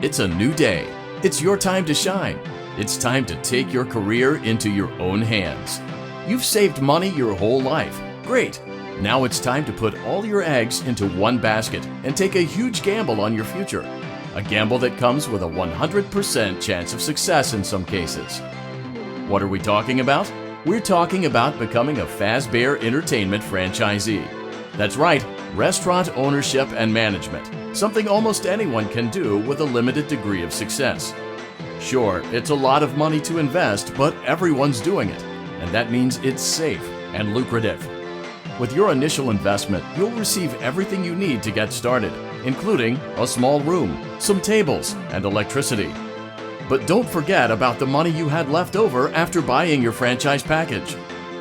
It's a new day. It's your time to shine. It's time to take your career into your own hands. You've saved money your whole life. Great. Now it's time to put all your eggs into one basket and take a huge gamble on your future. A gamble that comes with a 100% chance of success in some cases. What are we talking about? We're talking about becoming a Fazbear Entertainment franchisee. That's right, restaurant ownership and management, something almost anyone can do with a limited degree of success. Sure, it's a lot of money to invest, but everyone's doing it, and that means it's safe and lucrative. With your initial investment, you'll receive everything you need to get started, including a small room, some tables, and electricity. But don't forget about the money you had left over after buying your franchise package.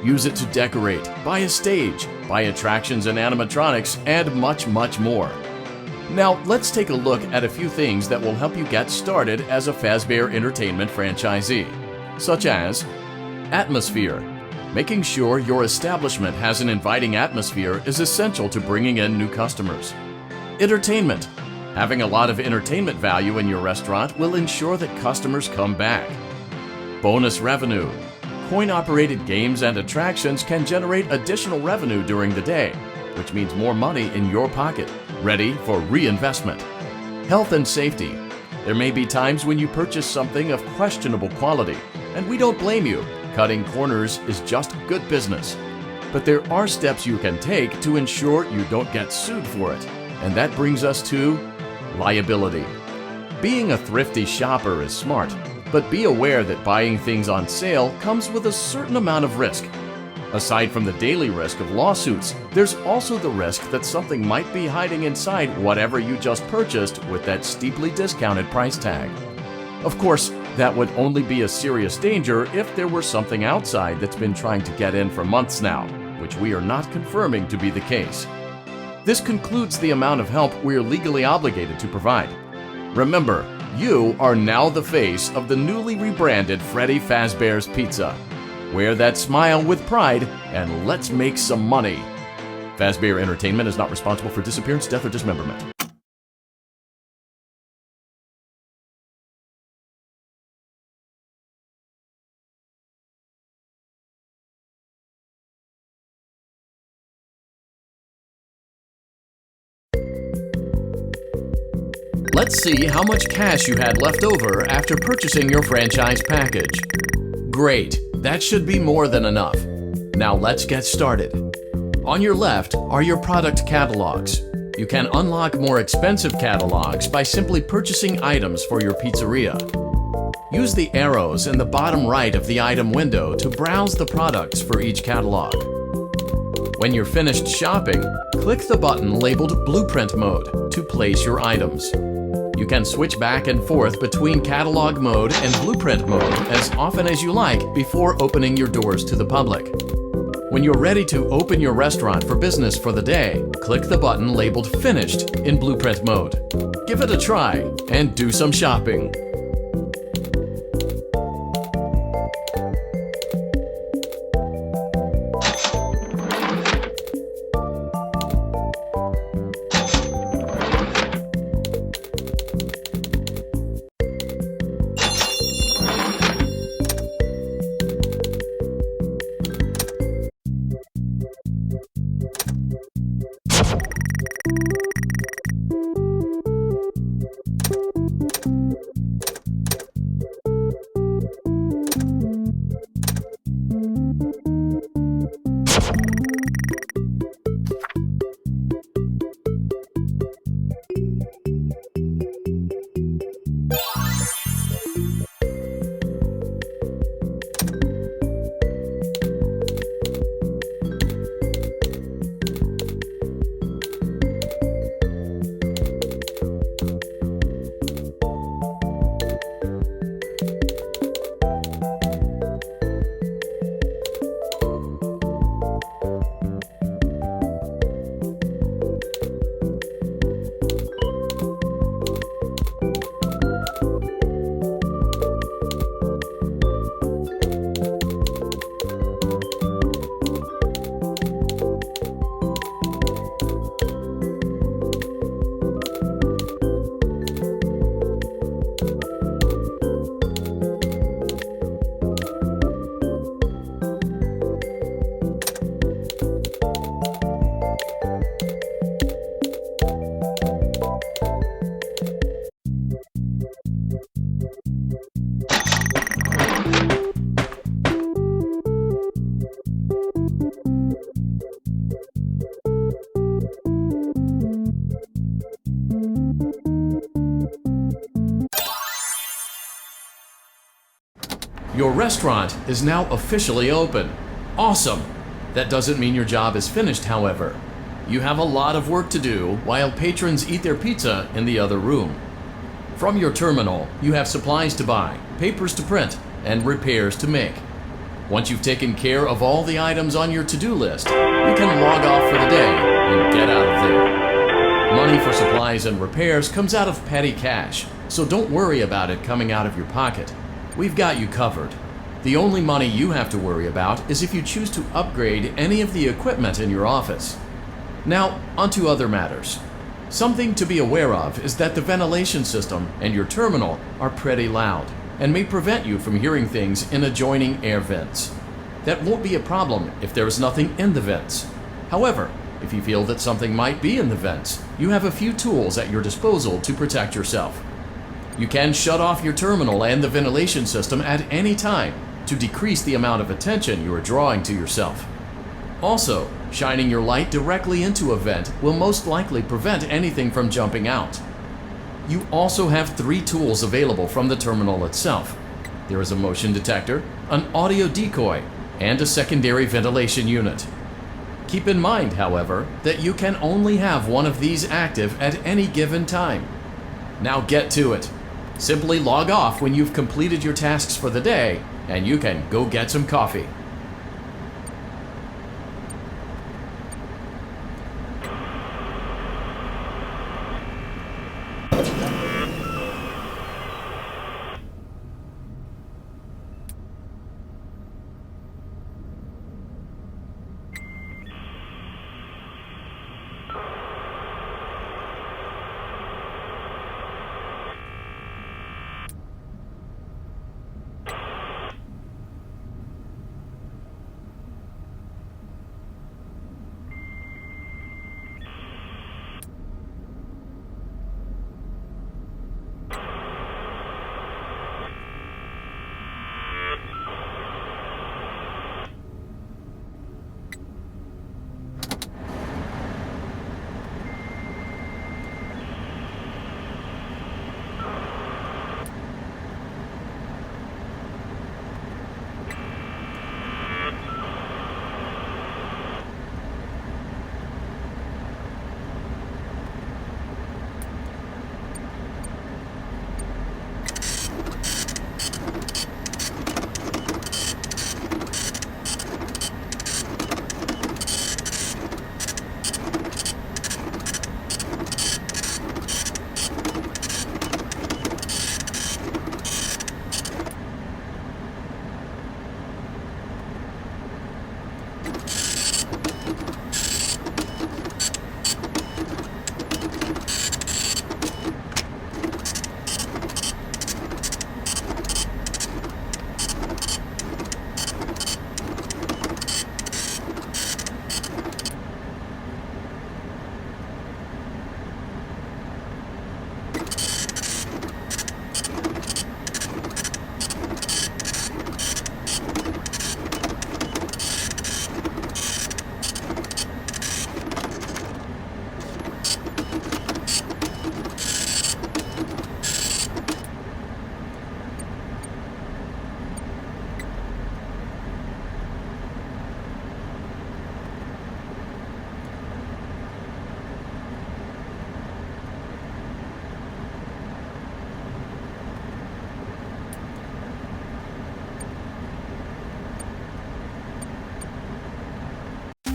Use it to decorate, buy a stage, buy attractions and animatronics, and much, much more. Now, let's take a look at a few things that will help you get started as a Fazbear Entertainment franchisee, such as atmosphere. Making sure your establishment has an inviting atmosphere is essential to bringing in new customers. Entertainment. Having a lot of entertainment value in your restaurant will ensure that customers come back. Bonus revenue. Coin-operated games and attractions can generate additional revenue during the day, which means more money in your pocket, ready for reinvestment. Health and safety. There may be times when you purchase something of questionable quality, and we don't blame you. Cutting corners is just good business. But there are steps you can take to ensure you don't get sued for it, and that brings us to liability. Being a thrifty shopper is smart, but be aware that buying things on sale comes with a certain amount of risk. Aside from the daily risk of lawsuits, there's also the risk that something might be hiding inside whatever you just purchased with that steeply discounted price tag. Of course, that would only be a serious danger if there were something outside that's been trying to get in for months now, which we are not confirming to be the case. This concludes the amount of help we're legally obligated to provide. Remember, you are now the face of the newly rebranded Freddy Fazbear's Pizza. Wear that smile with pride and let's make some money. Fazbear Entertainment is not responsible for disappearance, death, or dismemberment. Let's see how much cash you had left over after purchasing your franchise package. Great, that should be more than enough. Now let's get started. On your left are your product catalogs. You can unlock more expensive catalogs by simply purchasing items for your pizzeria. Use the arrows in the bottom right of the item window to browse the products for each catalog. When you're finished shopping, click the button labeled Blueprint Mode to place your items. You can switch back and forth between Catalog Mode and Blueprint Mode as often as you like before opening your doors to the public. When you're ready to open your restaurant for business for the day, click the button labeled Finished in Blueprint Mode. Give it a try and do some shopping. Your restaurant is now officially open. Awesome! That doesn't mean your job is finished, however. You have a lot of work to do while patrons eat their pizza in the other room. From your terminal, you have supplies to buy, papers to print, and repairs to make. Once you've taken care of all the items on your to-do list, you can log off for the day and get out of there. Money for supplies and repairs comes out of petty cash, so don't worry about it coming out of your pocket. We've got you covered. The only money you have to worry about is if you choose to upgrade any of the equipment in your office. Now, onto other matters. Something to be aware of is that the ventilation system and your terminal are pretty loud and may prevent you from hearing things in adjoining air vents. That won't be a problem if there is nothing in the vents. However, if you feel that something might be in the vents, you have a few tools at your disposal to protect yourself. You can shut off your terminal and the ventilation system at any time to decrease the amount of attention you are drawing to yourself. Also, shining your light directly into a vent will most likely prevent anything from jumping out. You also have 3 tools available from the terminal itself. There is a motion detector, an audio decoy, and a secondary ventilation unit. Keep in mind, however, that you can only have one of these active at any given time. Now get to it. Simply log off when you've completed your tasks for the day, and you can go get some coffee.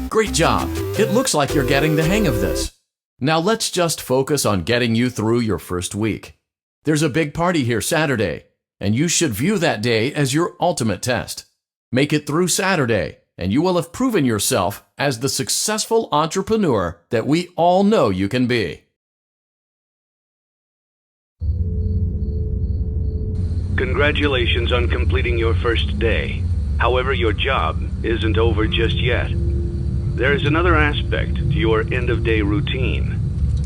Great job! It looks like you're getting the hang of this. Now let's just focus on getting you through your first week. There's a big party here Saturday, and you should view that day as your ultimate test. Make it through Saturday, and you will have proven yourself as the successful entrepreneur that we all know you can be. Congratulations on completing your first day. However, your job isn't over just yet. There is another aspect to your end-of-day routine,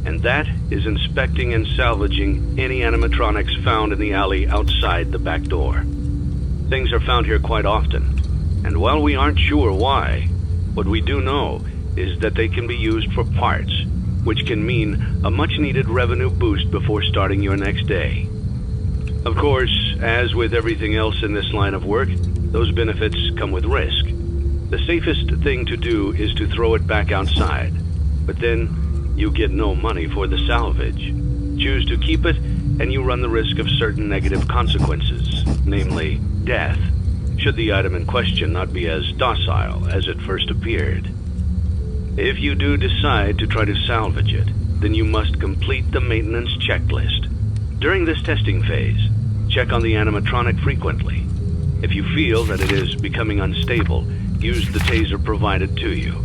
and that is inspecting and salvaging any animatronics found in the alley outside the back door. Things are found here quite often, and while we aren't sure why, what we do know is that they can be used for parts, which can mean a much-needed revenue boost before starting your next day. Of course, as with everything else in this line of work, those benefits come with risk. The safest thing to do is to throw it back outside, but then you get no money for the salvage. Choose to keep it, and you run the risk of certain negative consequences, namely death, should the item in question not be as docile as it first appeared. If you do decide to try to salvage it, then you must complete the maintenance checklist. During this testing phase, check on the animatronic frequently. If you feel that it is becoming unstable, use the taser provided to you.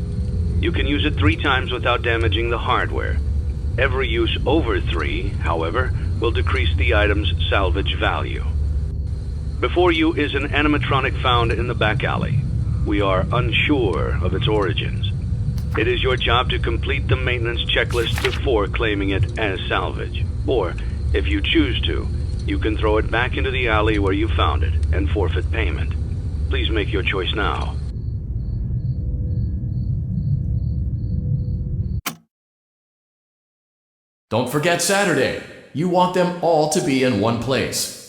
You can use it 3 times without damaging the hardware. Every use over 3, however, will decrease the item's salvage value. Before you is an animatronic found in the back alley. We are unsure of its origins. It is your job to complete the maintenance checklist before claiming it as salvage. Or, if you choose to, you can throw it back into the alley where you found it and forfeit payment. Please make your choice now. Don't forget Saturday. You want them all to be in one place.